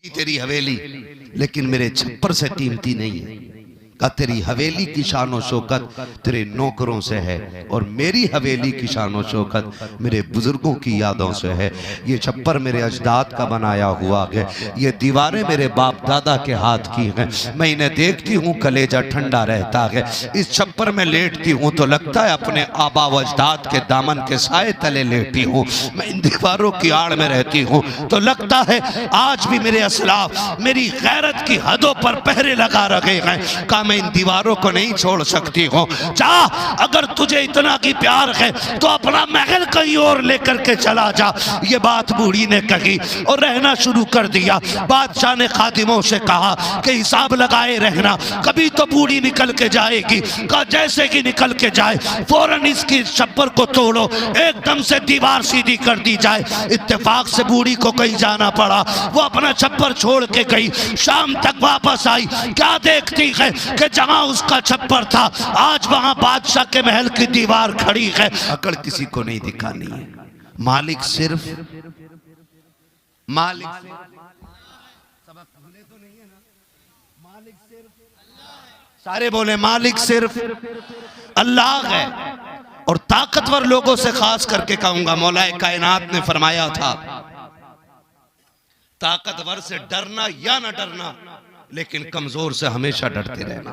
तेरी हवेली, लेकिन मेरे छप्पर से कीमती नहीं है। का तेरी हवेली की शान व शौकत तेरे नौकरों से है और मेरी हवेली की शान व शौकत मेरे बुजुर्गों की यादों से है। ये छप्पर मेरे अजदाद का बनाया हुआ है, ये दीवारें मेरे बाप दादा के हाथ की हैं। मैं इन्हें देखती हूँ कलेजा ठंडा रहता है। इस छप्पर में लेटती हूँ तो लगता है अपने आबा व अजदाद के दामन के साए तले लेटी हूँ। मैं इन दीवारों की आड़ में रहती हूँ तो लगता है आज भी मेरे असलाफ मेरी गैरत की हदों पर पहरे लगा रखे हैं। का मैं इन दीवारों को नहीं छोड़ सकती हूँ। चाह अगर तुझे इतना की प्यार है तो अपना महल कहीं और लेकर के चला जा। ये बात बूढ़ी ने कही और रहना शुरू कर दिया। बादशाह ने खादिमों से कहा कि हिसाब लगाए रहना, कभी तो बूढ़ी निकल के जाएगी। कहा जैसे कि निकल के जाए फौरन इसकी छप्पर को तोड़ो, एकदम से दीवार सीधी कर दी जाए। इत्तेफाक से बूढ़ी को कहीं जाना पड़ा, वो अपना छप्पर छोड़ के गई। शाम तक वापस आई, क्या देखती है कि जहां उसका छप्पर था आज वहां बादशाह के महल की दीवार खड़ी है। अकड़ किसी को नहीं दिखानी है, मालिक सिर्फ मालिक सबक भूले तो नहीं है ना, मालिक सिर्फ सारे बोले मालिक सिर्फ अल्लाह है। और ताकतवर लोगों से खास करके कहूंगा, मौलाए कायनात ने फरमाया था ताकतवर से डरना या ना डरना, लेकिन कमजोर से हमेशा डरते रहना।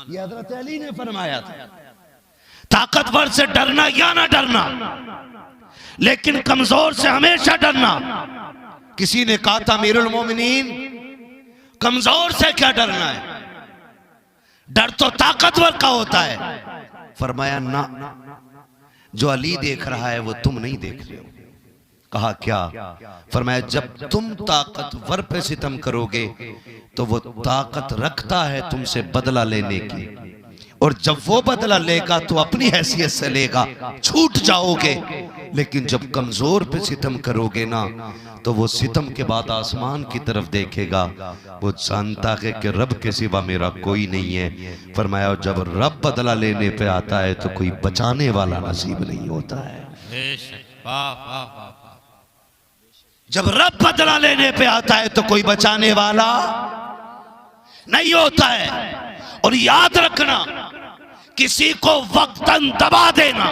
ये हजरत अली ने फरमाया था ताकतवर से डरना या ना डरना, लेकिन कमजोर से हमेशा डरना। किसी ने कहा था अमीरुल मोमिनीन कमजोर से क्या डरना है, डर तो ताकतवर का होता है। फरमाया ना, जो अली देख रहा है वो तुम नहीं देख रहे हो। कहा क्या? फरमाया जब तुम ताकतवर पे सितम करोगे तो वो ताकत रखता है तुमसे बदला लेने की, और जब वो बदला लेगा तो अपनी हैसियत से लेगा, छूट जाओगे। लेकिन जब कमजोर पे सितम करोगे ना तो वो सितम के बाद आसमान की तरफ देखेगा, वो जानता है कि रब के सिवा मेरा कोई नहीं है। फरमाया जब रब बदला लेने पे आता है तो कोई बचाने वाला नसीब नहीं होता है। जब रब बदला लेने पे आता है तो कोई बचाने वाला नहीं होता है। और याद रखना, किसी को वक्तन दबा देना,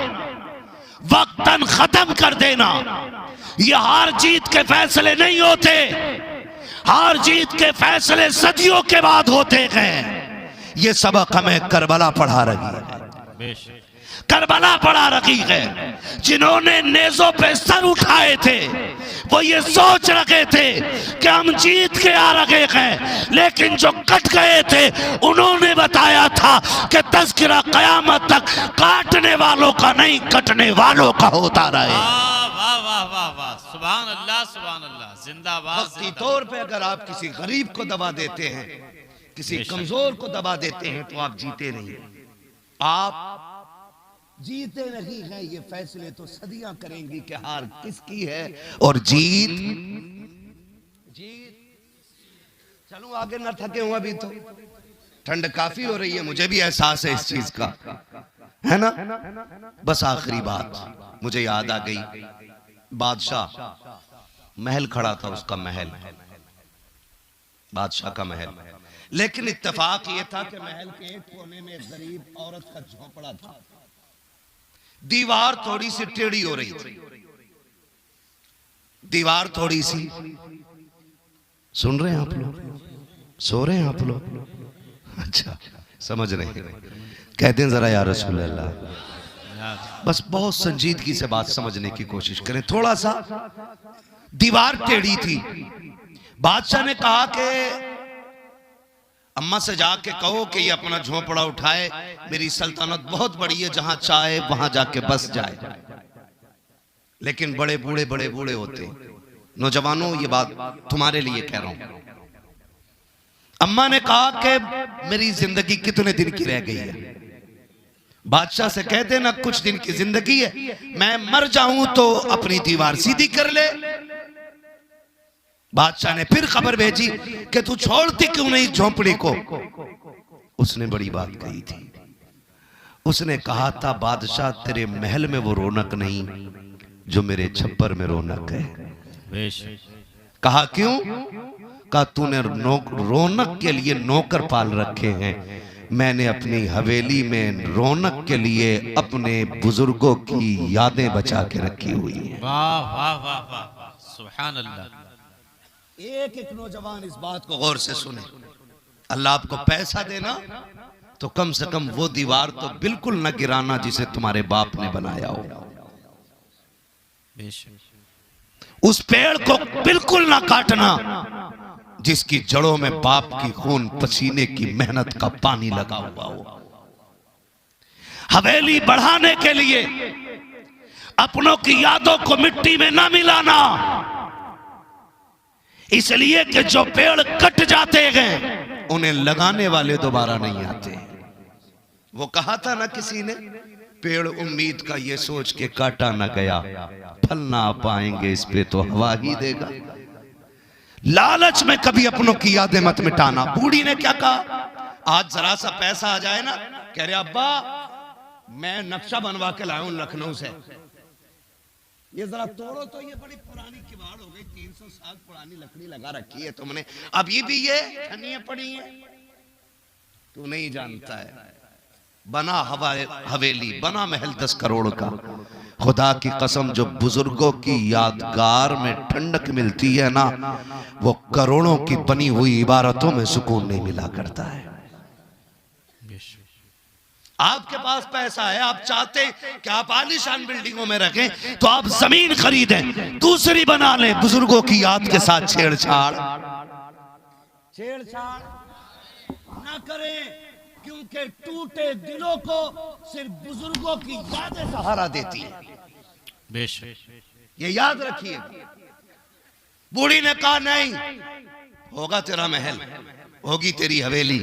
वक्तन खत्म कर देना, ये हार जीत के फैसले नहीं होते। हार जीत के फैसले सदियों के बाद होते हैं। ये सबक हमें करबला पढ़ा रही है, करबला पढ़ा रखी है। जिन्होंने नेज़ों पे सर उठाए थे वो ये सोच रखे थे कि हम जीत के आ रहे हैं, लेकिन जो कट गए थे उन्होंने बताया था कि तज़किरा क़यामत तक काटने वालों का नहीं कटने वालों का होता रहे। वाह वाह वाह वाह, सुभान अल्लाह सुभान अल्लाह, जिंदाबाद। वक्ती तौर पे अगर आप किसी गरीब को दबा देते हैं, किसी कमजोर को दबा देते हैं तो आप जीते नहीं, आप जीते नहीं हैं। ये फैसले तो सदियां करेंगी कि हार किसकी है और जीत। चलो आगे ना थके हुआ, अभी तो ठंड काफी हो रही है, मुझे भी एहसास है इस चीज का, है ना। बस आखिरी बात मुझे याद आ गई, बादशाह महल खड़ा था, उसका महल, बादशाह का महल। लेकिन इत्तेफाक ये था कि महल के एक कोने में एक गरीब औरत का झोंपड़ा था। दीवार थोड़ी सी टेढ़ी हो रही थी, दीवार थोड़ी सी, सुन रहे हैं आप लोग, सो रहे हैं आप लोग, अच्छा समझ रहे हैं, कहते हैं जरा या रसूल अल्लाह। बस बहुत संजीदगी से बात समझने की कोशिश करें। थोड़ा सा दीवार टेढ़ी थी। बादशाह ने कहा कि अम्मा से जाके कहो कि ये अपना झोंपड़ा उठाए, मेरी सल्तनत बहुत बड़ी है, जहां चाहे वहां जाके बस जाए। लेकिन बड़े बूढ़े होते, नौजवानों ये बात तुम्हारे लिए कह रहा हूं। अम्मा ने कहा कि मेरी जिंदगी कितने दिन की रह गई है। बादशाह से कहते ना कुछ दिन की जिंदगी है, मैं मर जाऊं तो अपनी दीवार सीधी कर ले। बादशाह ने फिर खबर भेजी कि तू छोड़ती क्यों नहीं झोंपड़ी को। उसने बड़ी बात कही थी, उसने कहा था बादशाह तेरे महल में वो रौनक नहीं जो मेरे छप्पर में रौनक है। कहा क्यों? कहा तूने रौनक के लिए नौकर पाल रखे हैं, मैंने अपनी हवेली में रौनक के लिए अपने बुजुर्गों की यादें बचा के रखी हुई हैं। वाह वाह वाह वाह वाह, सुभान अल्लाह। एक एक नौजवान इस बात को गौर से सुने। अल्लाह आपको पैसा देना तो कम से कम वो दीवार तो बिल्कुल न गिराना जिसे तुम्हारे बाप ने बनाया हो। उस पेड़ को बिल्कुल ना काटना जिसकी जड़ों में बाप की खून पसीने की मेहनत का पानी लगा हुआ हो। हवेली बढ़ाने के लिए अपनों की यादों को मिट्टी में ना मिलाना, इसलिए कि जो पेड़ कट जाते हैं उन्हें लगाने वाले दोबारा नहीं आते। वो कहा था ना किसी ने, पेड़ उम्मीद का ये सोच के काटा ना गया, फल ना पाएंगे इस पे तो हवा ही देगा। लालच में कभी अपनों की यादें मत मिटाना। बूढ़ी ने क्या कहा? आज जरा सा पैसा आ जाए ना, कह रहे अब्बा मैं नक्शा बनवा के लाया हूं लखनऊ से, ये जरा तोड़ो तो ये बड़ी पुरानी किवाड़ हो गई, 300 साल पुरानी लकड़ी लगा रखी है तुमने, अभी भी ये ठनियां पड़ी हैं। तू नहीं जानता है, बना हवेली, बना महल 10 करोड़ का। खुदा की कसम, जो बुजुर्गों की यादगार में ठंडक मिलती है ना, वो करोड़ों की बनी हुई इबारतों में सुकून नहीं मिला करता है। आपके पास पैसा है, आप चाहते कि आप आलीशान बिल्डिंगों में रखें तो आप जमीन खरीदें, दूसरी बना लें। बुजुर्गों की याद के साथ छेड़छाड़ ना करें, क्योंकि टूटे दिलों को सिर्फ बुजुर्गों की यादें सहारा देती है। ये याद रखिए। बूढ़ी ने कहा नहीं, होगा तेरा महल, होगी तेरी हवेली,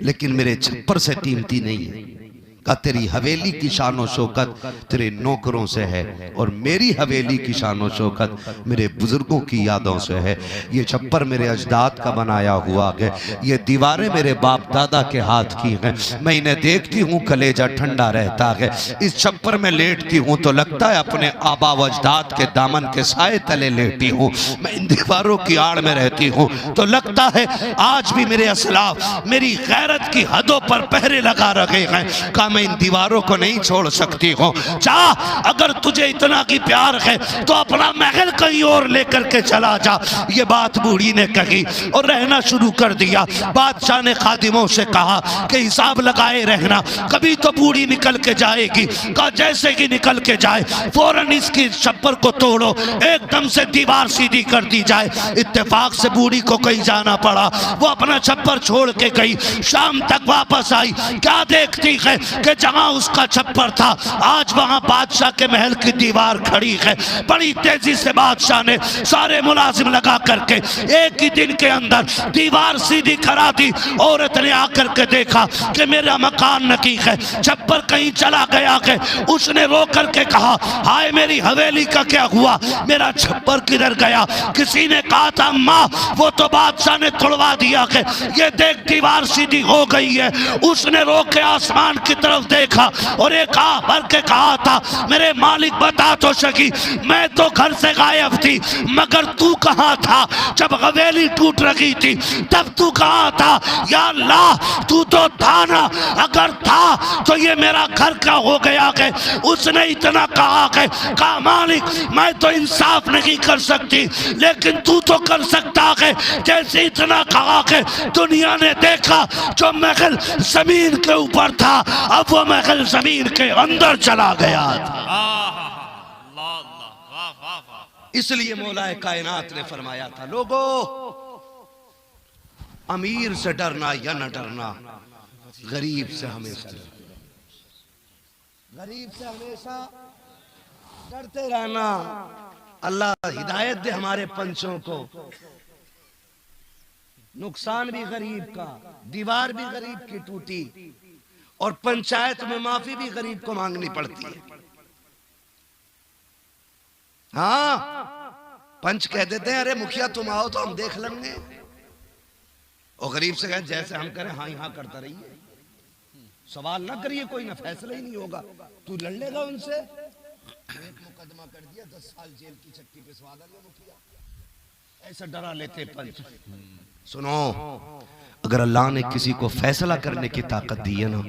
लेकिन मेरे छप्पर से कीमती नहीं है। का तेरी हवेली की शान शौकत तेरे नौकरों से है और मेरी हवेली की शान शौकत मेरे बुजुर्गों की यादों से है। ये छप्पर मेरे अजदाद का बनाया हुआ है, ये दीवारें मेरे बाप दादा के हाथ की हैं। मैं इन्हें देखती हूँ कलेजा ठंडा रहता है। इस छप्पर में लेटती हूँ तो लगता है अपने आबा व अजदाद के दामन के साए तले लेटी हूँ। मैं इन दीवारों की आड़ में रहती हूँ तो लगता है आज भी मेरे असलाफ मेरी गैरत की हदों पर पहरे लगा रखे हैं। मैं इन दीवारों को नहीं छोड़ सकती हूँ। चाह अगर तुझे इतना की प्यार है तो अपना महल कहीं और लेकर के चला जा। ये बात बूढ़ी ने कही और रहना शुरू कर दिया। बादशाह ने खादिमों से कहा कि हिसाब लगाए रहना, कभी तो बूढ़ी निकल के जाएगी। कहा जैसे कि निकल के जाए फौरन इसकी छप्पर को तोड़ो, एकदम से दीवार सीधी कर दी जाए। इत्तेफाक से बूढ़ी को कहीं जाना पड़ा, वो अपना छप्पर छोड़ के गई। शाम तक वापस आई, क्या देखती है कि जहां उसका छप्पर था आज वहां बादशाह के महल की दीवार खड़ी है। बड़ी तेजी से बादशाह ने सारे मुलाजिम लगा करके एक ही दिन के अंदर दीवार सीधी करा दी। औरत ने आकर के देखा कि मेरा मकान नकी है, छप्पर कहीं चला गया है। उसने रो करके कहा हाय मेरी हवेली का क्या हुआ, मेरा छप्पर किधर गया। किसी ने कहा था अम्मा वो तो बादशाह ने तोड़वा दिया है, ये देख दीवार सीधी हो गई है। उसने रो के आसमान की तरफ देखा और एक भर के कहा था मेरे मालिक बता तो सकी, मैं तो घर से गायब थी मगर तू कहाँ था जब हवेली टूट रही थी, तब तू कहाँ था। या अल्लाह तू तो था ना, अगर था तो ये मेरा घर का हो गया है। उसने इतना कहा है, कहा मालिक मैं तो इंसाफ नहीं कर सकती लेकिन तू तो कर सकता है। जैसे इतना कहा है दुनिया ने देखा जो महल जमीन के ऊपर था अब वो महल जमीन के अंदर चला गया था। इसलिए मौलाए कायनात ने फरमाया था लोगों अमीर से डरना या न डरना, गरीब से हमेशा डरते रहना। अल्लाह हिदायत दे हमारे पंचों को। नुकसान भी गरीब का, दीवार भी गरीब की टूटी और पंचायत में माफी भी गरीब को मांगनी पड़ती है। हाँ पंच कह देते हैं अरे मुखिया तुम आओ तो हम देख लेंगे, और गरीब से कहे जैसे हम करें हाँ हाँ करता रहिए, सवाल ना करिए, कोई ना फैसला ही नहीं होगा। तू लड़ लेगा उनसे, एक मुकदमा कर दिया 10 साल जेल की चक्की पे स्वाद आ गया मुखिया। ऐसा डरा लेते पंच। सुनो, अगर अल्लाह ने किसी को फैसला करने की ताकत दी है ना,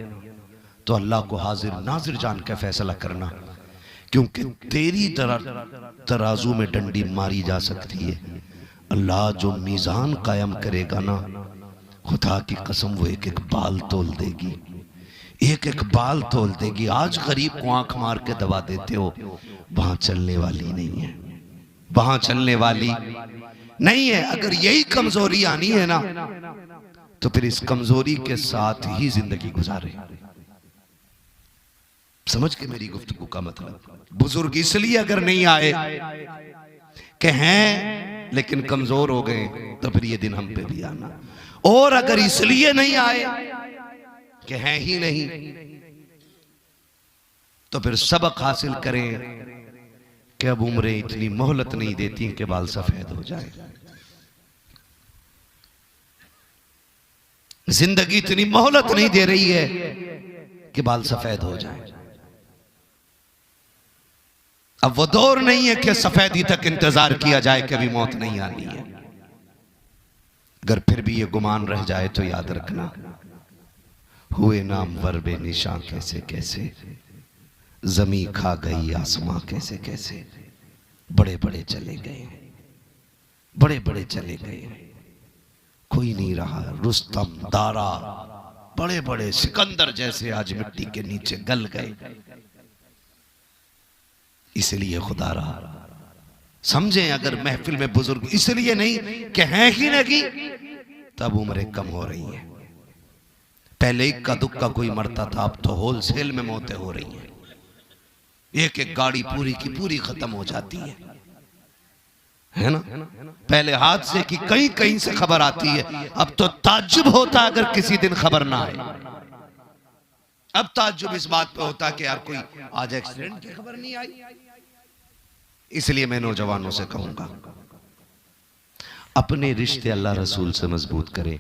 तो अल्लाह को हाजिर नाजिर जान के फैसला करना, क्योंकि तेरी तराजू में डंडी मारी जा सकती है। अल्लाह जो मीजान कायम करेगा ना, खुदा की कसम वो एक एक बाल तोल देगी, एक एक बाल तोल देगी। आज गरीब को आंख मार के दबा देते हो, वहां चलने वाली नहीं है, वहां चलने वाली नहीं है। अगर यही कमजोरी आनी है ना, तो फिर इस कमजोरी के साथ ही जिंदगी गुजारे। समझ के मेरी गुफ्तगू का मतलब, बुजुर्ग इसलिए अगर नहीं आए कि हैं लेकिन कमजोर हो गए, तो फिर ये दिन हम पे भी आना। और अगर इसलिए नहीं आए कि हैं ही नहीं, तो फिर सबक हासिल करें कि अब उम्रें इतनी मोहलत नहीं देती कि बाल सफेद हो जाए, जिंदगी इतनी मोहलत नहीं दे रही है कि बाल सफेद हो जाए। अब वो दौर नहीं है कि सफेदी तक इंतजार किया जाए, कभी मौत नहीं आनी है। अगर फिर भी ये गुमान रह जाए तो याद रखना, हुए नाम वर्बे निशान कैसे कैसे, जमी खा गई आसमां कैसे कैसे। बड़े बड़े चले गए, बड़े बड़े चले गए, कोई नहीं रहा। रुस्तम, दारा, बड़े बड़े सिकंदर जैसे आज मिट्टी के नीचे गल गए। इसलिए खुदा रहा, समझें अगर महफिल में बुजुर्ग इसलिए नहीं कि हैं ही नहीं, तब उम्रें कम हो रही हैं। पहले इक्का दुक्का कोई मरता था, अब तो होलसेल में मौतें हो रही हैं। एक एक गाड़ी पूरी की पूरी खत्म हो जाती है ना। पहले हादसे की कहीं कहीं से खबर आती है, अब तो ताज्जुब होता अगर किसी दिन खबर ना आए। अब ताज्जुब इस बात पे होता कि यार कोई आज एक्सीडेंट की खबर नहीं आई। इसलिए मैं नौजवानों से कहूंगा, अपने रिश्ते अल्लाह रसूल से मजबूत करें।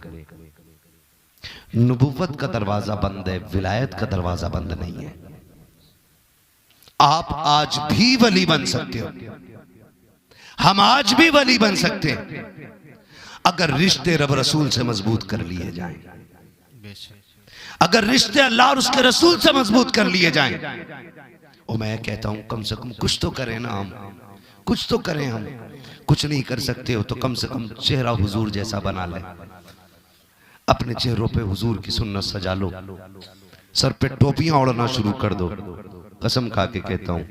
नबुव्वत का दरवाजा बंद है, विलायत का दरवाजा बंद नहीं है। आप आज भी वली बन सकते हो, हम आज भी वली बन सकते हैं, अगर रिश्ते रब रसूल से मजबूत कर लिए जाएं। अगर रिश्ते अल्लाह और उसके रसूल से मजबूत कर लिए जाएं। और मैं कहता हूं कम से कम कुछ तो करें ना, हम कुछ तो करें। हम कुछ नहीं कर सकते हो तो कम से कम चेहरा हुजूर जैसा बना लें। अपने चेहरों पे हुजूर की सुन्नत सजा लो, सर पे टोपियां ओढ़ना शुरू कर दो। कसम खा के कहता हूं,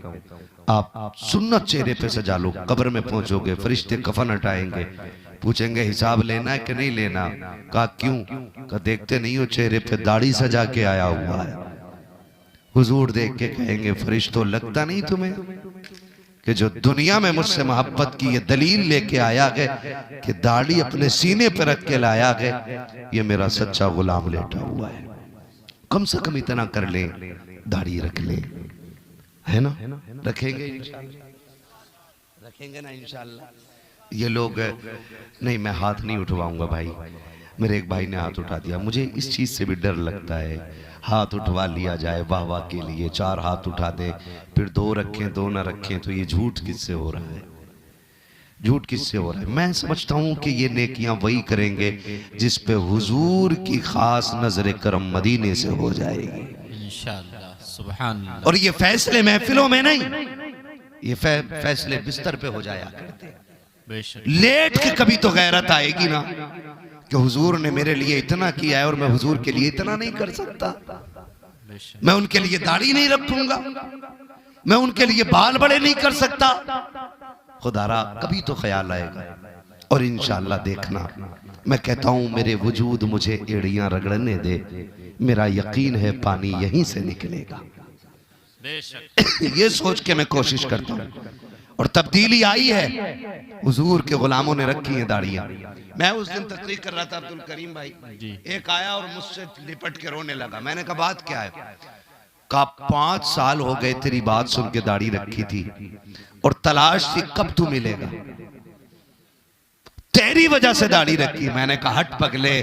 आप सुन्नत चेहरे पे सजा लो, कब्र में पहुंचोगे, फरिश्ते कफन हटाएंगे, पूछेंगे हिसाब लेना है कि नहीं लेना। कहा क्यों? कहा देखते नहीं हो चेहरे पे दाढ़ी सजा के आया हुआ है। हुजूर देख के कहेंगे फरिश्तों लगता नहीं तुम्हें कि जो दुनिया में मुझसे मोहब्बत की ये दलील लेके आया है कि दाढ़ी अपने सीने पे रख के लाया है, ये मेरा सच्चा गुलाम लेटा हुआ है। कम से कम इतना कर ले, दाढ़ी रख ले, है ना। रखेंगे इंशाल्लाह, रखेंगे ना इंशाल्लाह। ये लोग नहीं, मैं हाथ नहीं उठवाऊंगा भाई। मेरे एक भाई ने हाथ उठा दिया, मुझे इस चीज से भी डर लगता है। हाथ उठवा लिया जाए वाह वाह के लिए, 4 हाथ उठा दे, फिर 2 रखें 2 ना रखें, तो ये झूठ किससे हो रहा है? झूठ किससे हो रहा है? मैं समझता हूं कि ये नेकियां वही करेंगे जिस पे हुजूर की खास नजर करम मदीने से हो जाएगी इंशाअल्लाह। सुभान अल्लाह। और ये फैसले महफिलों में नहीं, ये फैसले बिस्तर पे हो जाया करते हैं। बेशक लेट के कभी तो गैरत आएगी ना कि हुजूर ने मेरे लिए इतना किया है और मैं हुजूर के लिए इतना नहीं कर सकता। बेशक मैं उनके लिए दाढ़ी नहीं रखूंगा, मैं उनके लिए बाल बड़े नहीं कर सकता। खुदारा कभी तो ख्याल आएगा। और इंशाअल्लाह देखना, मैं कहता हूं मेरे वजूद मुझे एड़ियां रगड़ने दे, मेरा यकीन है पानी यहीं से निकलेगा। बेशक ये सोच के मैं कोशिश करता हूं। और तब्दीली आई है, हुजूर के गुलामों ने रखी हैं दाढ़ियां। मैं उस दिन तकरीर कर रहा था अब्दुल करीम भाई, एक आया और मुझसे लिपट के रोने लगा। मैंने कहा बात क्या है? कहा 5 साल हो गए तेरी बात सुन के दाढ़ी रखी थी और तलाश थी कब तू मिलेगा, तेरी वजह से दाढ़ी रखी। मैंने कहा हट पगले,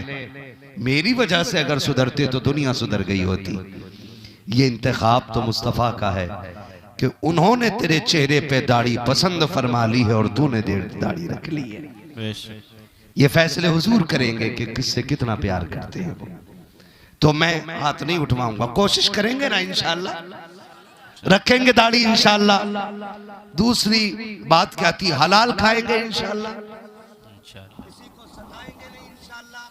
मेरी वजह से अगर सुधरते तो दुनिया सुधर गई होती। ये इंतखाब तो मुस्तफा का है कि उन्होंने तेरे चेहरे पे दाढ़ी पसंद फरमा ली है और तूने दाढ़ी रख ली है। बेशक। ये फैसले हुजूर करेंगे कि किससे कितना प्यार करते हैं वो। तो मैं हाथ नहीं उठवाऊंगा, कोशिश करेंगे ना इंशाअल्लाह, रखेंगे दाढ़ी इंशाअल्लाह। दूसरी बात क्या थी, हलाल खाएंगे इंशाअल्लाह, इंशाअल्लाह। किसी को सताएंगे नहीं इंशाअल्लाह,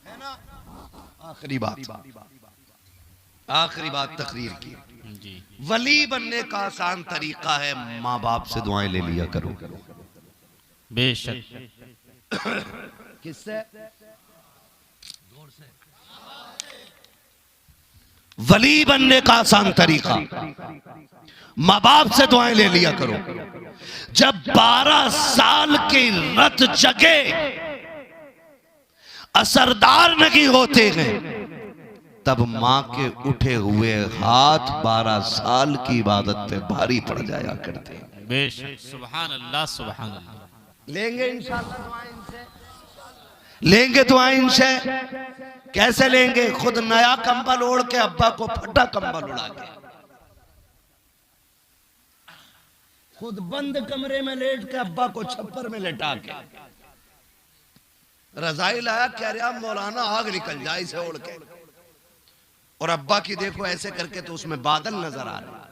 है ना। आखिरी बात तकरीर की, जी वली बनने का आसान तरीका है, माँ बाप से दुआएं ले लिया करो। बेशक। किससे? वली बनने का आसान तरीका, माँ बाप से दुआएं ले लिया करो। जब 12 साल की रत जगे, असरदार नहीं होते हैं, तब माँ के उठे हुए हाथ 12 साल की इबादत पे भारी पड़ जाया करते हैं। बेशक। सुभान अल्लाह, सुभान अल्लाह। लेंगे इंशाअल्लाह दुआएं इनसे, लेंगे दुआएं इनसे। कैसे लेंगे? खुद नया कंबल ओढ़ के अब्बा को फटा कंबल उड़ा के, खुद बंद कमरे में लेट के अब्बा को छप्पर में लेटा के, रजाई लाया, कह रहा मौलाना आग निकल जाए इसे ओढ़ के, और अब्बा की देखो ऐसे करके तो उसमें बादल नजर आ रहे हैं,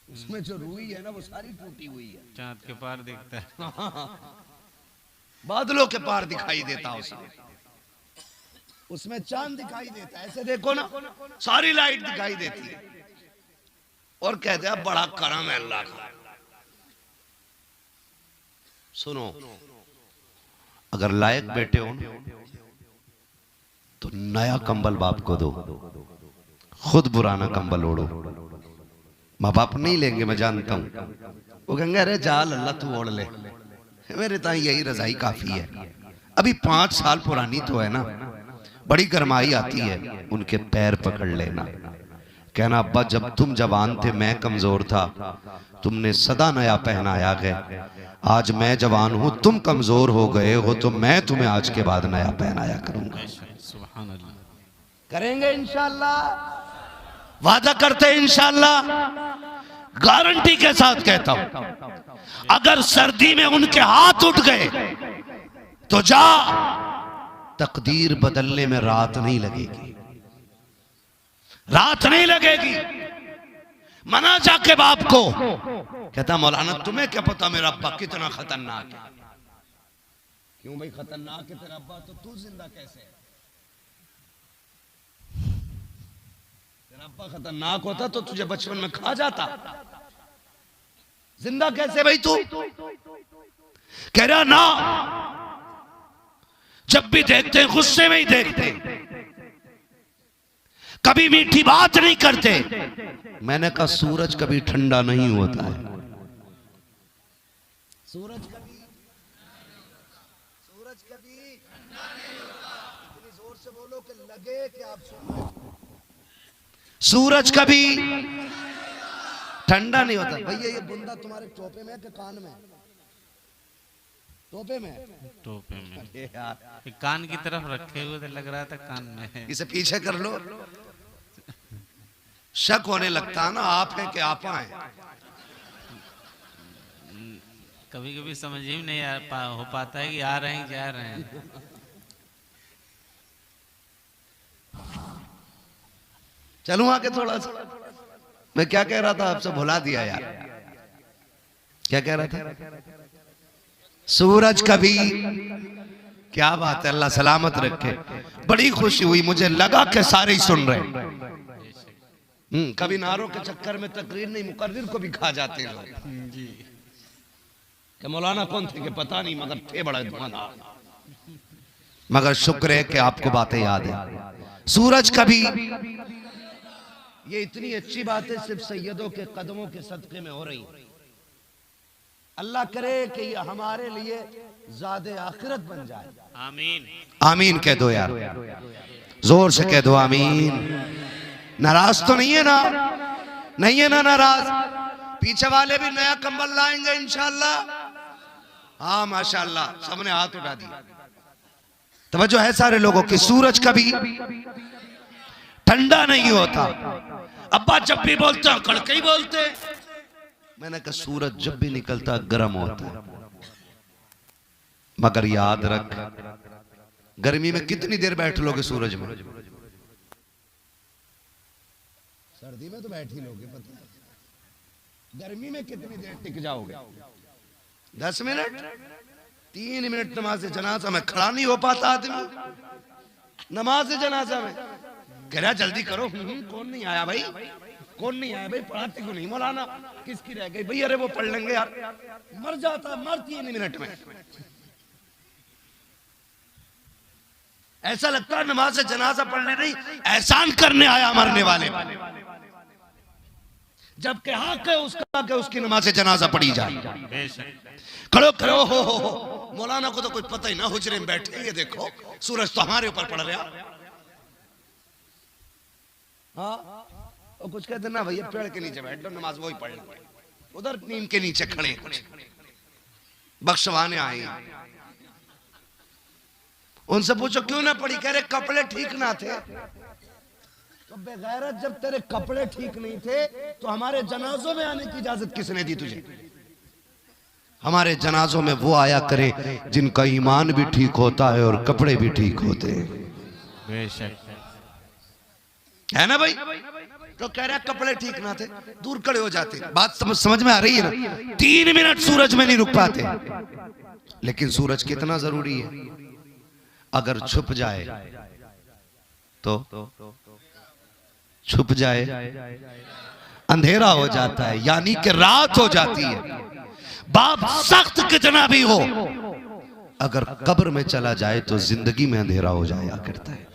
उसमें जो रुई है ना वो सारी टूटी हुई है, चांद के पार दिखता है। बादलों के पार दिखाई देता उसमें चांद दिखाई देता है, ऐसे देखो ना सारी लाइट दिखाई देती है, और कहते हैं बड़ा करम है अल्लाह का। सुनो, अगर लायक बेटे हो तो नया कंबल बाप को दो, खुद पुराना कंबल ओढ़ो। माँ बाप नहीं लेंगे, मैं जानता हूं, वो कहेंगे अरे जाल अल्लाह तू ओढ़ ले, मेरे ताई यही रजाई काफी है। अभी 5 साल पुरानी तो है ना, बड़ी गरमाई आती है, उनके पैर पकड़ लेना, कहना अब्बा जब तुम जवान थे मैं कमजोर था, तुमने सदा नया पहनाया है, आज मैं जवान हूं तुम कमजोर हो गए हो, तो मैं तुम्हें आज के बाद नया पहनाया करूंगा। सुभान अल्लाह। करेंगे इंशाअल्लाह, वादा करते हैं इंशाअल्लाह, गारंटी के साथ कहता हूं। अगर सर्दी में उनके हाथ उठ गए तो जा, तकदीर बदलने में रात नहीं लगेगी, रात नहीं लगेगी। मना जाके बाप को, कहता मौलाना तुम्हें क्या पता मेरा अब्बा कितना खतरनाक है। क्यों भाई खतरनाक है तेरा अब्बा, तो तू जिंदा कैसे है? तेरा अब्बा खतरनाक होता तो तुझे बचपन में खा जाता, जिंदा कैसे भाई तू? कह रहा ना, जब भी देखते हैं गुस्से में ही देखते हैं, कभी मीठी बात नहीं करते। मैंने कहा सूरज कभी ठंडा नहीं होता है, सूरज कभी ठंडा नहीं होता। इतनी जोर से बोलो कि लगे कि आप सुन रहे हो। सूरज कभी ठंडा नहीं होता। भैया ये बुंदा तुम्हारे टोपे में कि कान में? टोपे में, टोपे में। अरे यार ये कान की तरफ रखे हुए थे, लग रहा था कान में है। इसे पीछे कर लो, शक होने लगता है ना आप है कि आपा है। कभी कभी समझ ही नहीं हो पाता है कि आ रहे हैं जा रहे हैं। चलूं आगे थोड़ा सा, मैं क्या कह रहा था आपसे भुला दिया यार, क्या कह रहा था? सूरज कभी, क्या बात है, अल्लाह सलामत रखे। बड़ी खुशी हुई, मुझे लगा कि सारे ही सुन रहे हैं। कभी नारों के चक्कर में तकरीर नहीं, मुकर्रिर को भी खा जाते हैं लोग जी। कि मौलाना कौन थे कि पता नहीं, मगर थे बड़ा धुआंधार। मगर शुक्र है कि आपको बातें याद है। सूरज कभी, ये इतनी अच्छी बात है सिर्फ सैयदों के कदमों के सदके में हो रही। अल्लाह करे कि ये हमारे लिए ज़ादे आखिरत बन जाए। आमीन। आमीन कह दो यार, जोर से कह दो आमीन। नाराज तो नहीं है ना? नहीं है ना नाराज? पीछे वाले भी नया कंबल लाएंगे इंशाअल्लाह। हाँ माशाअल्लाह, सबने हाथ उठा दिया। तवज्जो है सारे लोगों की। सूरज कभी ठंडा नहीं होता। अब्बा जब भी बोलते हैं कड़के ही बोलते। मैंने कहा सूरज जब भी निकलता गर्म होता है। मगर याद रख, गर्मी में कितनी देर बैठ लोगे सूरज में? सर्दी में तो बैठ ही लोगे, पता है। गर्मी में कितनी देर टिक जाओगे? 10 मिनट, 3 मिनट नमाज जनाजा में खड़ा नहीं हो पाता आदमी। नमाज जनाजा में कह रहा जल्दी करो। कौन नहीं आया भाई, कौन नहीं आया भाई? पढ़ाते क्यों नहीं मौलाना? किसकी रह गई भाई? अरे वो पढ़ लेंगे यार। मर जाता, मर 3 मिनट में। ऐसा लगता है नमाज से जनाजा पढ़ने नहीं, एहसान करने आया मरने वाले। जबकि हक है उसका कि उसकी नमाज से जनाजा पढ़ी जाए। खड़ो खड़ो हो। मौलाना को तो कुछ पता ही ना, हुजरे में बैठे, ये देखो सूरज तो हमारे ऊपर पड़ रहा। हाँ, और कुछ कहते ना भैया पेड़ के नीचे बैठ लो, नमाज वही पढ़ लो। उधर नीम के नीचे खड़े कुछ बख्शवाने आए, उनसे पूछो क्यों ना पढ़ी? कह रहे कपड़े ठीक ना थे। तो बेगैरत, जब तेरे कपड़े ठीक नहीं थे तो हमारे जनाजों में आने की इजाजत किसने दी तुझे? हमारे जनाजों में वो आया करे जिनका ईमान भी ठीक होता है और कपड़े भी ठीक होते हैं। बेशक है ना भाई? तो कह रहा कपड़े ठीक ना थे, दूर खड़े हो जाते। बात समझ में आ रही है ना? 3 मिनट सूरज में नहीं रुक पाते। लेकिन सूरज कितना जरूरी है। अगर छुप जाए तो छुप जाए, अंधेरा हो जाता है, यानी कि रात हो जाती है। बाप सख्त कितना भी हो, अगर कब्र में चला जाए तो जिंदगी में अंधेरा हो जाया करता है।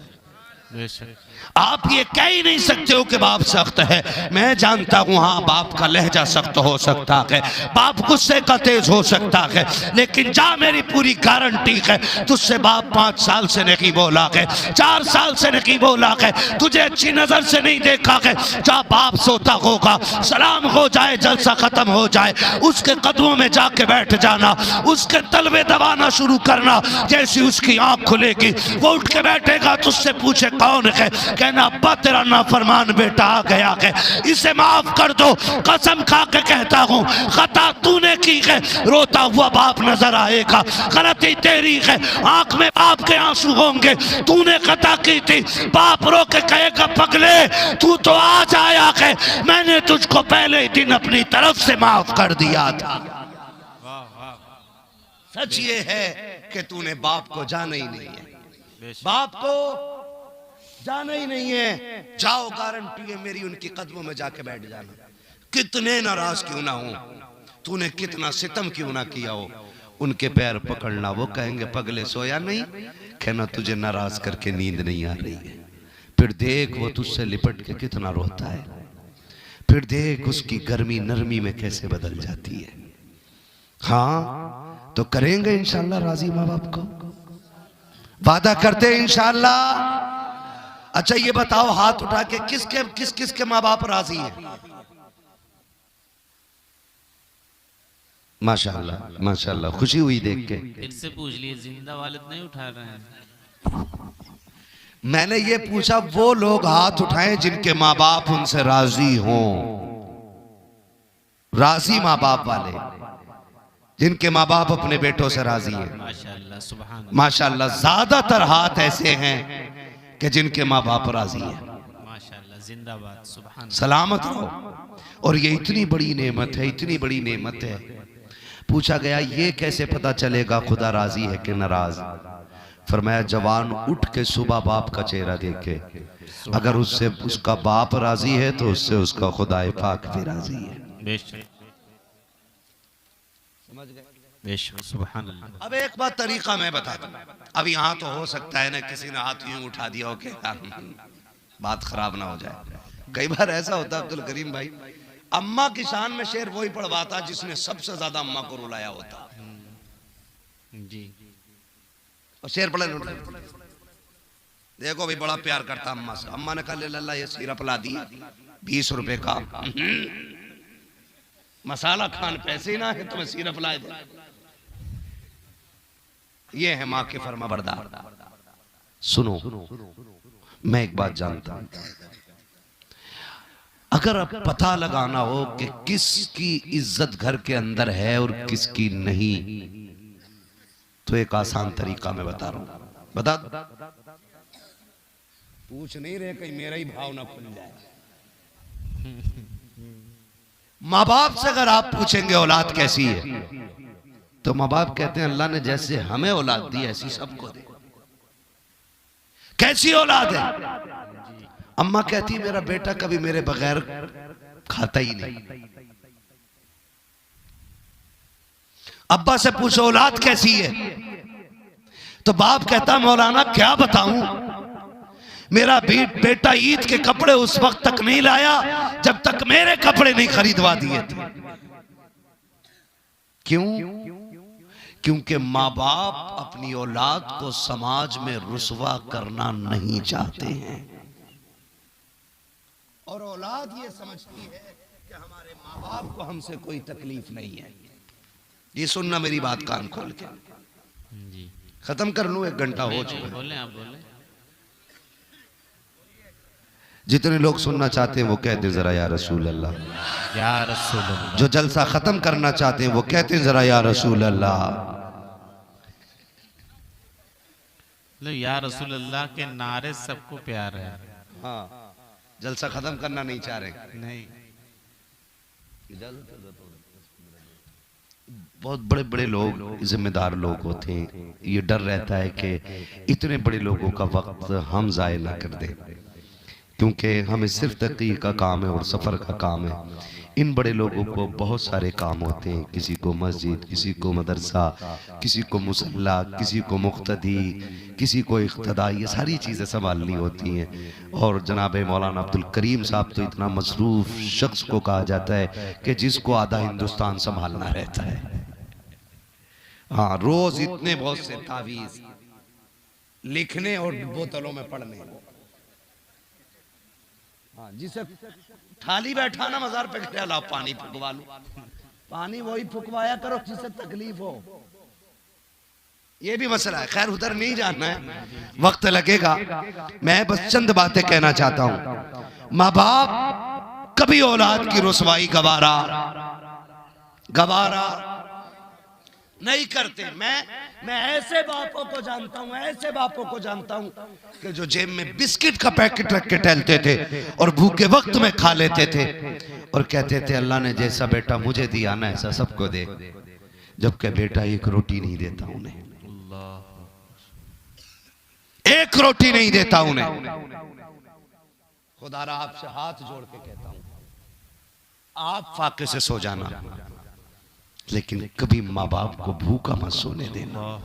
आप ये कह ही नहीं सकते हो कि बाप सख्त है। मैं जानता हूं, हाँ बाप का लहजा सख्त हो सकता है, बाप गुस्से का तेज हो सकता है, लेकिन जा मेरी पूरी गारंटी है, तुझसे बाप 5 साल से नहीं बोला है, 4 साल से नहीं बोला है, तुझे अच्छी नजर से नहीं देखा है। जा बाप सोता होगा, सलाम हो जाए, जलसा खत्म हो जाए, उसके कदमों में जाके बैठ जाना, उसके तलवे दबाना शुरू करना। जैसी उसकी आंख खुलेगी वो उठ के बैठेगा, तुझसे पूछे कौन है, कहना अब्बा तेरा नाफरमान बेटा आ गया है, इसे माफ कर दो। कसम खा के कहता हूँ, खता तूने की है, रोता हुआ बाप नजर आएगा, गलती तेरी है, आंख में बाप के आंसू होंगे, तूने खता की थी। बाप रो के कहेगा पगले तू तो आज आया है, मैंने तुझको पहले ही दिन अपनी तरफ से माफ कर दिया था। सच ये है कि तूने बाप को जाना ही नहीं है, बाप को जाना ही नहीं है। जाओ, गारंटी है मेरी, उनकी कदमों में जाके बैठ जाना। कितने नाराज क्यों ना हो, तूने कितना सितम क्यों ना किया हो, उनके पैर पकड़ना। वो कहेंगे पगले सोया नहीं, कहना तुझे नाराज करके नींद नहीं आ रही है। फिर देख वो तुझसे लिपट के कितना रोता है, फिर देख उसकी गर्मी नरमी में कैसे बदल जाती है। हाँ तो करेंगे इंशाल्लाह राजी माँ बाप को, वादा करते हैं इंशाल्लाह। अच्छा ये बताओ हाथ उठा के किस किस के माँ बाप राजी हैं? माशाल्लाह माशाल्लाह, खुशी हुई देख के। फिर से पूछ लिए, जिंदा वालिद नहीं उठा रहे हैं। मैंने ये पूछा वो लोग हाथ उठाएं जिनके माँ बाप उनसे राजी हों, राजी माँ बाप वाले, जिनके माँ बाप अपने बेटों से राजी हैं। माशाल्लाह सुभान माशाल्लाह ज्यादातर हाथ ऐसे हैं कि जिनके माँ बाप राजी हैं। माशाल्लाह, जिंदाबाद, सुभान। सलामत रहो। और ये इतनी बड़ी नेमत है, इतनी बड़ी नेमत है। पूछा गया ये कैसे पता चलेगा खुदा राजी है कि नाराज? फरमाया जवान उठ के सुबह बाप का चेहरा देखे, अगर उससे उसका बाप राजी है तो उससे उसका खुदाए पाक भी राजी है। बेशक बेशक, सुभान अल्लाह। अब एक बात तरीका मैं बताता हूं। अब यहाँ तो हो सकता है ना किसी ने हाथ यूं उठा दिया हो कि बात खराब ना हो जाए। कई बार ऐसा होता है अब्दुल करीम भाई, अम्मा की शान में शेर वही पढ़वाता जिसने सबसे ज्यादा अम्मा को रुलाया होता जी। और शेर पढ़े देखो भाई बड़ा प्यार करता अम्मा से। अम्मा ने कहा ले लल्ला ये सिरप ला दी 20 रुपए का, मसाला खान पैसे ही ना है तुम्हें सिरप लाए दे। ये है माँ के फरमा बरदार। सुनो मैं एक बात जानता हूं, अगर अब पता लगाना हो कि किसकी इज्जत घर के अंदर है और किसकी नहीं, तो एक आसान तरीका मैं बता रहा हूं, बता दो। पूछ नहीं रहे कहीं मेरा ही भाव ना खुल जाए। माँ बाप से अगर आप पूछेंगे औलाद कैसी है, तो माँ बाप कहते हैं अल्लाह ने जैसे हमें औलाद दी ऐसी सबको दे। कैसी औलाद है? अम्मा कहती मेरा बेटा कभी मेरे बगैर खाता ही नहीं। अब्बा से पूछो औलाद कैसी है, तो बाप कहता मौलाना क्या बताऊं, मेरा बेटा ईद के कपड़े उस वक्त तक नहीं लाया जब तक मेरे कपड़े नहीं खरीदवा दिए थे। क्यों? क्योंकि माँ बाप अपनी औलाद को समाज में रुसवा करना नहीं चाहते हैं, और औलाद ये समझती है कि हमारे माँ बाप को हमसे कोई तकलीफ नहीं है। ये सुनना मेरी बात कान खोल के। जी खत्म कर लूं, 1 घंटा हो चुका। बोले आप बोले। जितने लोग सुनना चाहते हैं वो कहते जरा या रसूल अल्लाह, या रसूल अल्लाह। जो जलसा खत्म करना चाहते हैं वो कहते हैं जरा या रसूल अल्लाह। या रसूल अल्लाह के नारे सबको प्यार है। हाँ, जलसा खत्म करना नहीं चाह रहे। नहीं, बहुत बड़े बड़े लोग, जिम्मेदार लोग होते हैं, ये डर रहता है कि इतने बड़े लोगों का वक्त हम जाया ना कर दें, क्योंकि हमें सिर्फ तक़ी का काम है और सफ़र का काम है। इन बड़े लोगों को बहुत सारे काम होते हैं, किसी को मस्जिद, किसी को मदरसा, किसी को मुसल्ला, किसी को मुक्तदी, किसी को इक़्तिदा, ये सारी चीज़ें संभालनी होती हैं। और जनाब मौलाना अब्दुल करीम साहब तो इतना मसरूफ़ शख्स को कहा जाता है कि जिसको आधा हिंदुस्तान संभालना रहता है। हाँ, रोज़ इतने बहुत से तावीज़ लिखने और बोतलों में पढ़ने। हाँ, जिसे थाली बैठा ना मजार पे खड़े लाओ पानी फुकवा लो, पानी वही फुकवाया करो जिसे तकलीफ हो। ये भी मसला है, खैर उधर नहीं जाना है, वक्त लगेगा। मैं बस चंद बातें कहना चाहता हूं। माँ बाप कभी औलाद की रुसवाई गवारा नहीं करते। मैं ऐसे बापों को जानता हूं, ऐसे बापों को जानता हूं कि जो जेब में बिस्किट का पैकेट रख के टहलते थे और भूखे वक्त में खा लेते थे और कहते थे अल्लाह ने जैसा बेटा मुझे दिया ना ऐसा सबको दे, जबकि बेटा एक रोटी नहीं देता उन्हें, एक रोटी नहीं देता उन्हें। खुदारा आपसे हाथ जोड़ के कहता हूं, आप फाके से सो जाना, लेकिन कभी माँ बाप को भूखा मत सोने देना।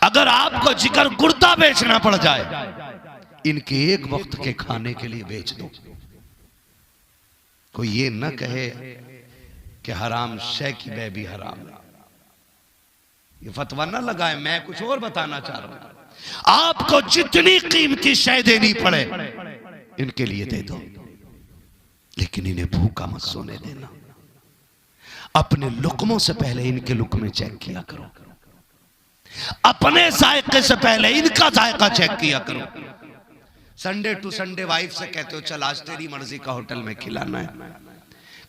अगर आपको जिगर गुर्दा बेचना पड़ जाए, इनके एक वक्त के खाने के लिए बेच दो। कोई ये न कहे कि हराम शय की बै भी हराम है, ये फतवा ना लगाए, मैं कुछ और बताना चाह रहा हूं। आपको जितनी कीमती शय देनी पड़े इनके लिए दे दो, लेकिन इन्हें भूखा मत सोने देना। अपने लुकमों से पहले इनके लुकमे चेक किया करो, अपने जायके से पहले इनका जायका चेक किया करो। संडे टू संडे वाइफ से कहते हो चल आज तेरी मर्जी का होटल में खिलाना है,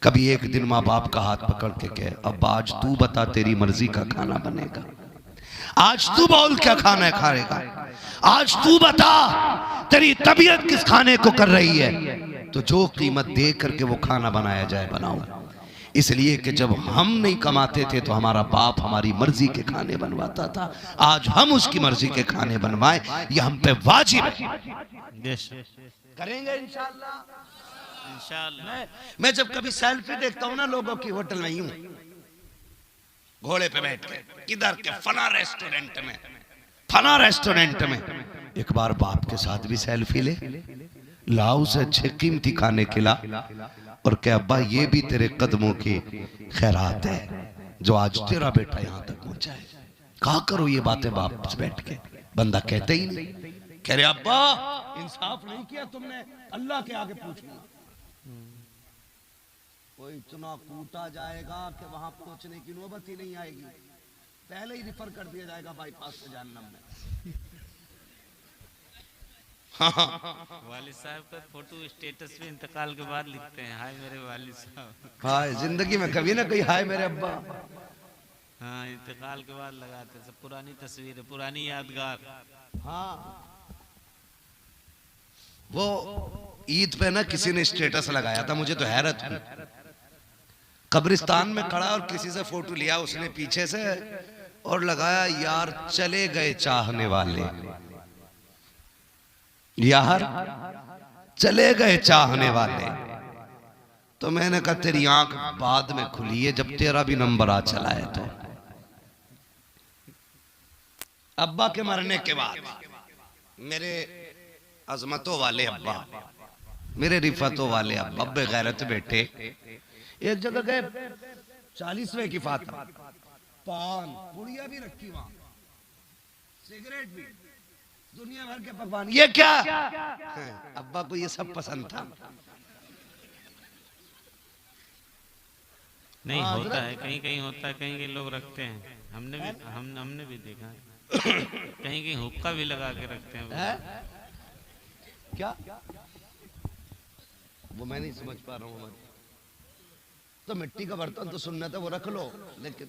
कभी एक दिन माँ बाप का हाथ पकड़ के कहे अब आज तू बता तेरी मर्जी का खाना बनेगा, आज तू बोल क्या खाना है खाएगा, आज तू बता तेरी तबीयत किस खाने को कर रही है, तो जो कीमत दे करके वो खाना बनाया जाए बनाओ। इसलिए कि जब हम नहीं कमाते थे तो हमारा बाप हमारी मर्जी के खाने बनवाता था, आज हम उसकी मर्जी के खाने बनवाए, ये हम पे वाजिब है। करेंगे इंशाअल्लाह। मैं जब कभी सेल्फी देखता हूँ ना लोगों की होटल में, यूं घोड़े पे बैठ के किधर के फना रेस्टोरेंट में, एक बार बाप के साथ भी सेल्फी ले, लाओ से अच्छे कीमती खाने खिला और क्या अब्बा ये भी तेरे कदमों की खैरात है जो आज तेरा बेटा यहां तक पहुंचा है। कहा करो ये बातें बाप से बैठ के, बंदा कहते ही नहीं, कह रहे अब्बा इंसाफ नहीं किया तुमने, अल्लाह के आगे पूछना। कोई इतना कूटा जाएगा कि वहां पहुंचने की नौबत ही नहीं आएगी, पहले ही रिफर कर दिया जाएगा बाईपास से जहन्नम में। वालिद साहब का फोटो स्टेटस पे इंतकाल के बाद लिखते हैं हाय मेरे वालिद साहब। हाय जिंदगी में कभी ना कहीं हाय मेरे अब्बा। हाँ, इंतकाल के बाद लगाते सब पुरानी तस्वीरें, पुरानी यादगार। हाँ, वो ईद पे ना किसी ने स्टेटस लगाया था, मुझे तो हैरत हुई। कब्रिस्तान में खड़ा और किसी से फोटो लिया उसने पीछे से और लगाया, यार चले गए चाहने वाले, यार चले गए चाहने वाले। तो मैंने कहा तेरी आंख बाद में खुली है जब तेरा भी नंबर आ चला है। तो अब्बा के मरने के बाद मेरे अजमतों वाले अब्बा, मेरे रिफतों वाले अब्बा, बेगैरत बेटे, एक जगह गए 40वें की फातह, पान पुड़िया भी रखी वहां, सिगरेट भी, दुनिया भर के पकवान। ये क्या? अब्बा को ये सब पसंद था। नहीं होता है, कहीं कहीं होता है, कहीं कहीं लोग रखते हैं। हमने भी देखा है। कहीं कहीं हुक्का भी लगा के रखते हैं। क्या वो मैं नहीं समझ पा रहा हूँ। तो मिट्टी का बर्तन तो सुन्नत है, वो रख लो, लेकिन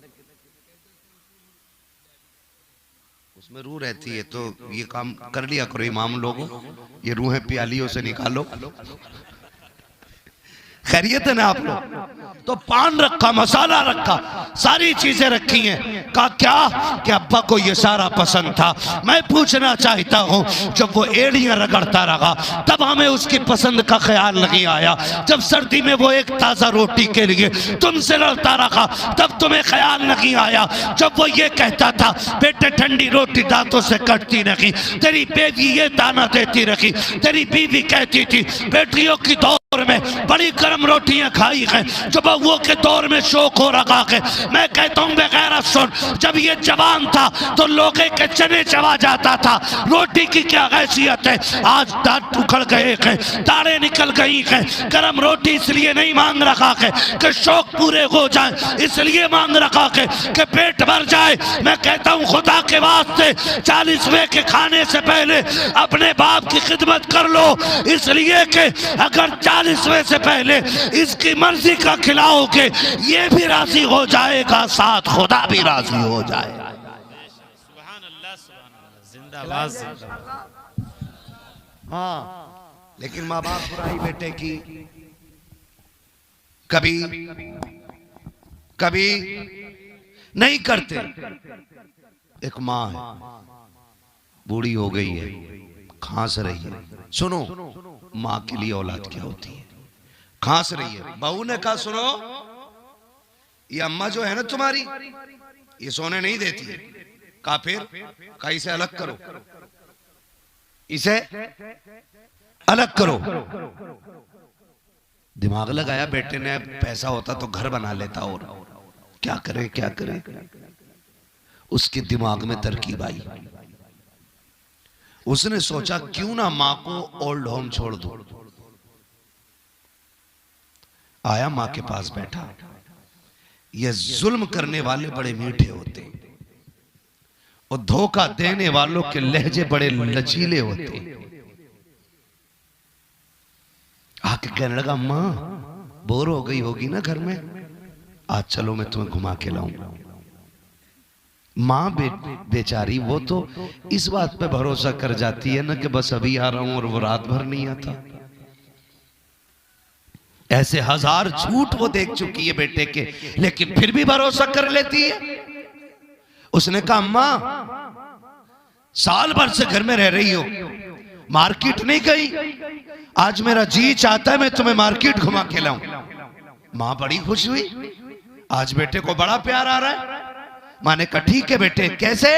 उसमें रूह रहती है। तो ये काम कर लिया करो इमाम लोगों, ये रूहें प्यालियों से निकालो। खैरियत है ना आप लोग? तो पान रखा, मसाला रखा, सारी चीजें रखी हैं। कहा क्या कि अब्बा को ये सारा पसंद था। मैं पूछना चाहता हूँ, जब वो एड़ियां रगड़ता रहा तब हमें उसकी पसंद का ख्याल नहीं आया? जब सर्दी में वो एक ताजा रोटी के लिए तुमसे लड़ता रहा तब तुम्हें ख्याल नहीं आया? जब वो ये कहता था बेटे ठंडी रोटी दांतों से कटती रही, तेरी बेबी ये ताना देती रही, तेरी बीवी कहती थी बेटियों की दौर में बड़ी गर्म रोटियां खाई हैं, जो बहुओं के दौर में शौक हो रखा है। मैं कहता हूँ बेगैरत सुन, जब ये जवान था तो लोगे के चने चबा जाता था, रोटी की क्या हैसियत है? आज दांत उखड़ गए हैं, दाढ़ें निकल गई हैं। गर्म रोटी इसलिए नहीं मांग रखा है कि शौक पूरे हो जाए, इसलिए मांग रखा है कि पेट भर जाए। मैं कहता हूँ खुदा के वास्ते 40वें के खाने से पहले अपने बाप की खिदमत कर लो, इसलिए कि अगर 40वें से पहले इसकी मर्जी का खिलाओगे ये भी राजी हो जाएगा, साथ खुदा भी राजी हो जाएगा। सुभान अल्लाह, जिंदाबाद। हाँ, लेकिन माँ बाप बुराई बेटे की कभी कभी नहीं करते। एक माँ है, बूढ़ी हो गई है, खांस रही है। सुनो माँ के लिए औलाद क्या होती है। खांस रही है, बहू ने कहा सुनो ये अम्मा जो है ना तुम्हारी, ये सोने नहीं देती है। कहा फिर? कहा इसे अलग करो, इसे अलग करो। दिमाग लगाया बेटे ने, पैसा होता तो घर बना लेता, और क्या करे क्या करे। उसके दिमाग में तरकीब आई, उसने सोचा क्यों ना मां को ओल्ड होम छोड़ दो। आया मां के पास बैठा। ये जुल्म करने वाले बड़े मीठे होते हैं और धोखा देने वालों के लहजे बड़े लचीले होते हैं। आके कहने लगा अम्मा बोर हो गई होगी ना घर में, आज चलो मैं तुम्हें घुमा के लाऊंगा। माँ बेचारी वो तो इस बात पे भरोसा कर जाती है ना कि बस अभी आ रहा हूं, और वो रात भर नहीं आता। ऐसे हजार झूठ वो देख चुकी है बेटे के, लेकिन फिर भी भरोसा कर लेती है। उसने कहा अम्मा साल भर से घर में रह रही हो, मार्केट नहीं गई, आज मेरा जी चाहता है मैं तुम्हें मार्केट घुमा के लाऊं। माँ बड़ी खुश हुई, आज बेटे को बड़ा प्यार आ रहा है। माँ ने कहा ठीक है बेटे, कैसे?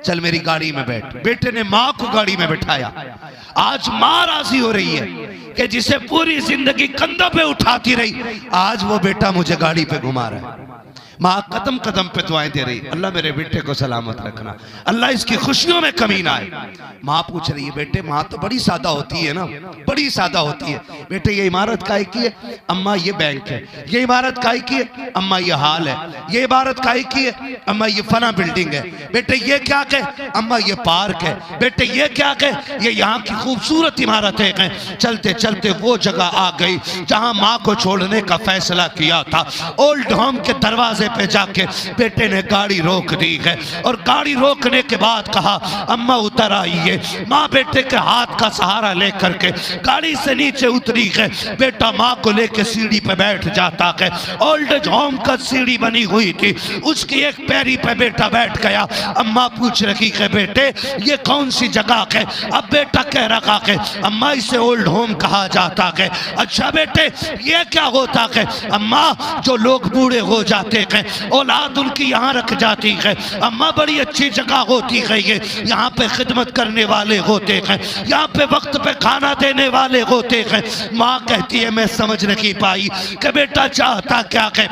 चल मेरी गाड़ी में बैठ। बेटे ने माँ को गाड़ी में बिठाया। आज माँ राजी हो रही है कि जिसे पूरी जिंदगी कंधों पे उठाती रही, आज वो बेटा मुझे गाड़ी पे घुमा रहा है। माँ कदम कदम पे दुआएं दे रही, अल्लाह मेरे बेटे को सलामत रखना, अल्लाह इसकी खुशियों में कमी ना आए। माँ पूछ रही है बेटे, माँ तो बड़ी सादा होती है ना, बड़ी सादा होती है। बेटे ये इमारत काहे की है? अम्मा ये बैंक है। ये इमारत काहे की है? अम्मा ये हाल है। ये इमारत काहे की है? अम्मा ये फना बिल्डिंग है। बेटे ये क्या कहे? अम्मा ये पार्क है। बेटे ये क्या कहे? ये यहाँ की खूबसूरत इमारतें हैं। चलते चलते वो जगह आ गई जहाँ माँ को छोड़ने का फैसला किया था। ओल्ड होम के दरवाजे दरवाजे पे जाके बेटे ने गाड़ी रोक दी है और गाड़ी रोकने के बाद कहा अम्मा उतर आइए। माँ बेटे के हाथ का सहारा लेकर के गाड़ी से नीचे उतरी है। बेटा माँ को लेके सीढ़ी पे बैठ जाता है। ओल्ड एज होम का सीढ़ी बनी हुई थी, उसकी एक पैरी पे बेटा बैठ गया। अम्मा पूछ रही है बेटे ये कौन सी जगह है? अब बेटा कह रहा है अम्मा इसे ओल्ड होम कहा जाता है। अच्छा बेटे ये क्या होता है? अम्मा जो लोग बूढ़े हो जाते हैं औलाद उनकी यहाँ रख जाती है। अम्मा बड़ी अच्छी जगह होती है ये, यहाँ पे खिदमत करने वाले होते हैं, यहाँ पे वक्त पे खाना देने वाले होते हैं। माँ कहती है मैं समझ नहीं पाई कि बेटा चाहता क्या है।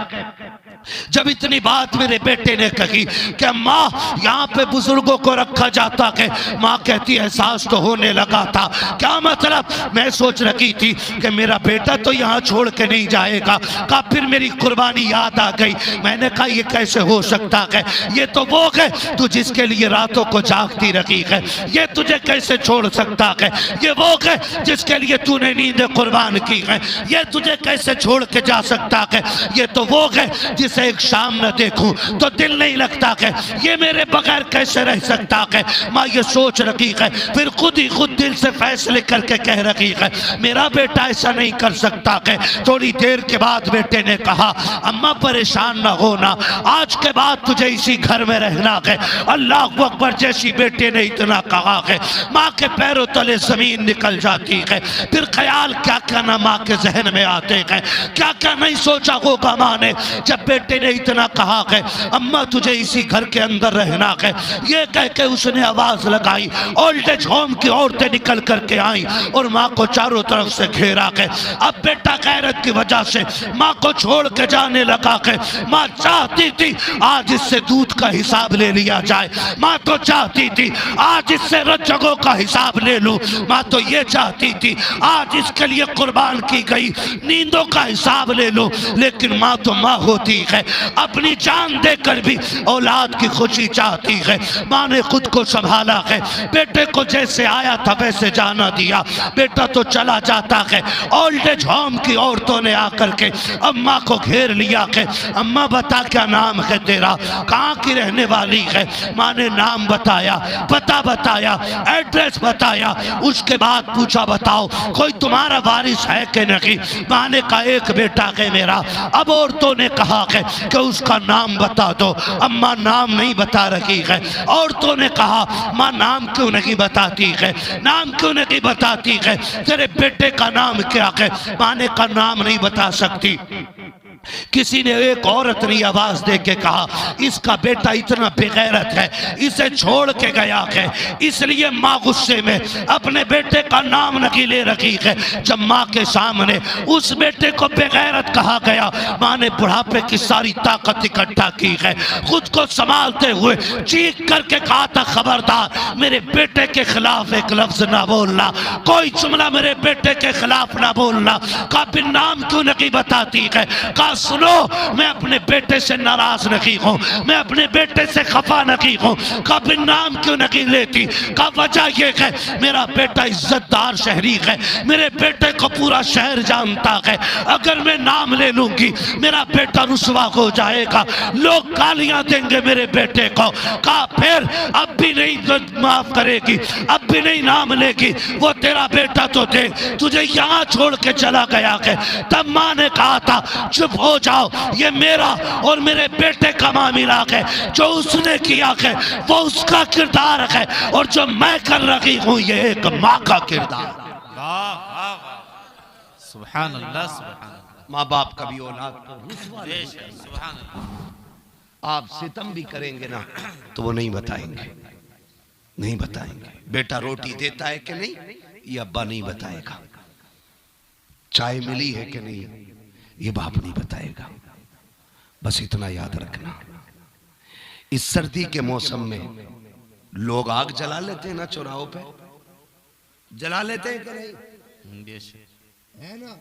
जब इतनी बात मेरे बेटे ने कही कि माँ यहाँ पे बुजुर्गों को रखा जाता है, माँ कहती है एहसास तो होने लगा था। क्या मतलब? मैं सोच रही थी कि मेरा बेटा तो यहाँ छोड़ के नहीं जाएगा। कहा फिर मेरी कुर्बानी याद आ गई। मैंने कहा ये कैसे हो सकता है? ये तो वो है तू जिसके लिए रातों को जागती रही है, ये तुझे कैसे छोड़ सकता है? ये वो है जिसके लिए तूने नींदें कुर्बान की है, ये तुझे कैसे छोड़ के जा सकता है? ये तो वो है जिसे एक शाम न देखूं तो दिल नहीं लगता है, ये मेरे बगैर कैसे रह सकता है? माँ ये सोच रही है, फिर खुद ही खुद दिल से फैसले करके कह रही है मेरा बेटा ऐसा नहीं कर सकता है। थोड़ी देर के बाद बेटे ने कहा अम्मा परेशान ना होना, आज के बाद तुझे इसी घर में रहना है। अल्लाह अकबर जैसी बेटे ने इतना कहा है माँ के पैरों तले जमीन निकल जाती है। फिर ख्याल क्या क्या ना माँ के जहन में आते हैं, क्या क्या नहीं सोचा होगा माँ ने जब बेटे ने इतना कहा है अम्मा तुझे इसी घर के अंदर रहना है। ये कह के उसने आवाज लगाई। ओल्ड एज होम की औरतें निकल करके आई और माँ को चारों तरफ से घेरा है। अब बेटा गैरत की वजह से माँ को छोड़ के जाने लगा है। माँ चाहती थी आज इससे दूध का हिसाब ले लिया जाए, माँ तो चाहती थी आज इससे रज्जगों का हिसाब ले लूं, माँ तो ये चाहती थी आज इसके लिए कुर्बान की गई नींदों का हिसाब ले लूं। लेकिन माँ तो माँ होती है, अपनी जान देकर भी औलाद की खुशी चाहती है। माँ ने खुद को संभाला है, बेटे को जैसे आया था वैसे जाना दिया। बेटा तो चला जाता है। ओल्ड एज होम की औरतों ने आकर के अम्मा को घेर लिया है। अम्मा बता क्या नाम है तेरा, कहाँ की रहने वाली है? माँ ने नाम बताया, पता बताया, एड्रेस बताया। उसके बाद पूछा बताओ कोई तुम्हारा वारिस है कि नहीं? माँ ने कहा एक बेटा है मेरा। अब औरतों ने कहा है कि उसका नाम बता दो। अम्मा नाम नहीं बता रही है। औरतों ने कहा माँ नाम क्यों नहीं बताती है, नाम क्यों नहीं बताती है? तेरे बेटे का नाम क्या है? माँ ने कहा नाम नहीं बता सकती। किसी ने, एक औरत ने आवाज दे के कहा इसका बेटा इतना बेगैरत है, इसे छोड़ के गया है, इसलिए माँ गुस्से में अपने बेटे का नाम नहीं ले रखी है। जब माँ के सामने उस बेटे को बेगैरत कहा गया, माँ ने बुढ़ापे की सारी ताकत इकट्ठा की है। खुद को संभालते हुए चीख करके कहा था खबरदार मेरे बेटे के खिलाफ एक लफ्ज ना बोलना, कोई जुमला मेरे बेटे के खिलाफ ना बोलना। कहा फिर नाम क्यों नहीं बताती है? कहा सुनो मैं अपने बेटे से नाराज नहीं हूँ, मैं अपने बेटे से खफा नहीं हूँ। कभी नाम क्यों नहीं लेती? का वजह ये है मेरा बेटा इज्जतदार शहरी है, मेरे बेटे को पूरा शहर जानता है। अगर मैं नाम ले लूंगी मेरा बेटा रुसवा हो जाएगा, लोग गालियां देंगे मेरे बेटे को। कहा फिर अब भी नहीं माफ करेगी, अब भी नहीं नाम लेगी, वो तेरा बेटा तो थे तुझे यहाँ छोड़ के चला गया है। तब माँ ने कहा था चुप हो जाओ, ये मेरा और मेरे बेटे का मामला है, जो उसने किया है वो उसका किरदार है और जो मैं कर रही हूँ ये एक माँ का किरदार। सुभान अल्लाह, सुभान अल्लाह। माँ बाप कभी औलाद को सुभान अल्लाह। आप सितम भी करेंगे ना तो वो नहीं बताएंगे, नहीं बताएंगे। बेटा रोटी देता है कि नहीं ये अब्बा नहीं बताएगा, चाय मिली है कि नहीं ये बाप नहीं बताएगा। बस इतना याद रखना, इस सर्दी के मौसम में लोग आग जला लेते हैं ना, चौराहों पे जला लेते हैं कि नहीं? है ना,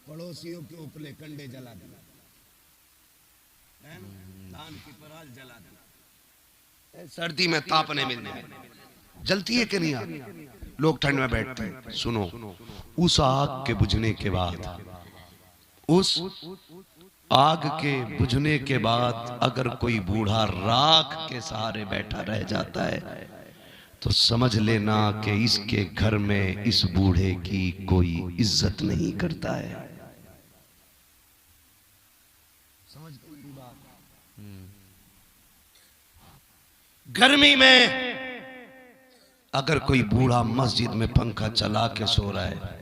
पड़ोसियों के उपले कंडे जला देना, धान की पराल जला देना, सर्दी में तापने मिलने जलती है कि नहीं आग? लोग ठंड में बैठते हैं। सुनो, उस आग के बुझने के बाद उस आग के बुझने के बाद अगर कोई बूढ़ा राख के सहारे बैठा रह जाता है तो समझ लेना कि इसके घर में इस बूढ़े की कोई इज्जत नहीं करता है। गर्मी में अगर कोई बूढ़ा मस्जिद में पंखा चला के सो रहा है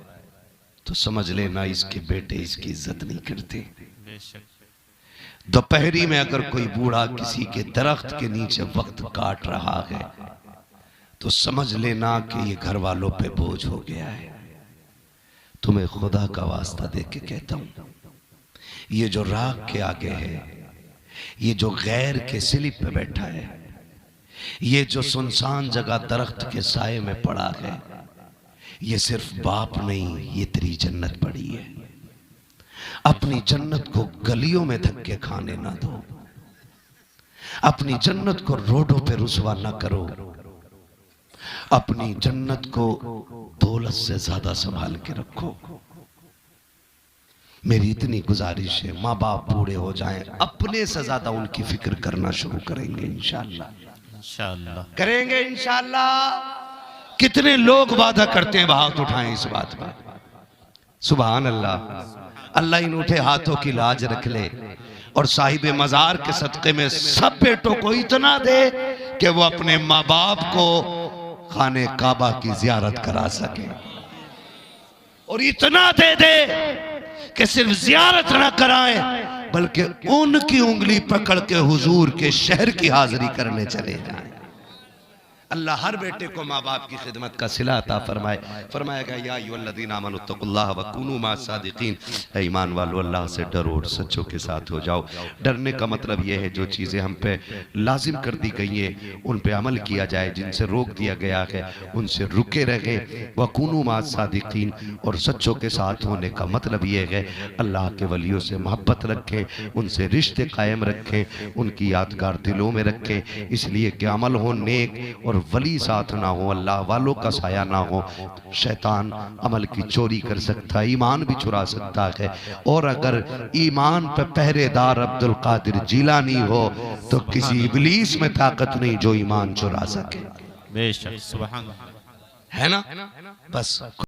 तो समझ लेना इसके बेटे इसकी इज्जत नहीं करते। बेशक। दोपहरी में अगर कोई बूढ़ा किसी के दरख्त के नीचे वक्त काट रहा है तो समझ लेना कि ये घर वालों पे बोझ हो गया है। तुम्हें खुदा का वास्ता दे के कहता हूं, ये जो राख के आगे है, ये जो गैर के स्लिप पे बैठा है, ये जो सुनसान जगह दरख्त के साए में पड़ा है, ये सिर्फ बाप नहीं, ये तेरी जन्नत पड़ी है। अपनी जन्नत को गलियों में धक्के खाने ना दो, अपनी जन्नत को रोडों पे रुसवा ना करो, अपनी जन्नत को दौलत से ज्यादा संभाल के रखो। मेरी इतनी गुजारिश है, माँ बाप बूढ़े हो जाएं, अपने से ज्यादा उनकी फिक्र करना शुरू करेंगे इंशाअल्लाह। इंशाअल्लाह करेंगे इंशाअल्लाह। कितने लोग वादा करते हैं, हाथ उठाएं इस बात पर। सुभान अल्लाह। अल्लाह इन उठे हाथों की लाज रख ले और साहिब मजार के सदक़े में सब बेटों को इतना दे कि वो अपने माँ बाप को खाने काबा की जियारत करा सके, और इतना दे दे कि सिर्फ जियारत ना कराएं बल्कि उनकी उंगली पकड़ के हुजूर के शहर की हाजिरी करने चले जाएं। अल्लाह हर बेटे को माँ बाप की खिदमत का सिला अता फरमाए। फरमाएगा या अय्युहल्लज़ीना आमनुत्तकुल्लाह व कूनू मास्सादिकीन, ऐ ईमान वालों अल्लाह से डरो और सच्चों के साथ हो जाओ। डरने का मतलब यह है जो चीज़ें हम पे लाजिम कर दी गई हैं उन पे अमल किया जाए, जिनसे रोक दिया गया है उनसे रुके रहे। व कूनू मास्सादिकीन, और सच्चों के साथ होने का मतलब यह है अल्लाह के वलियों से मोहब्बत रखें, उनसे रिश्ते कायम रखें, उनकी यादगार दिलों में रखें, इसलिए कि अमल हो नेक और वली साथ ना हो, अल्लाह वालों का साया ना हो। शैतान अमल की चोरी कर सकता है, ईमान भी चुरा सकता है, और अगर ईमान पे पहरेदार अब्दुल कादिर जीलानी हो तो किसी इब्लीस में ताकत नहीं जो ईमान चुरा सके। बेशक। सुभान अल्लाह। है ना? बस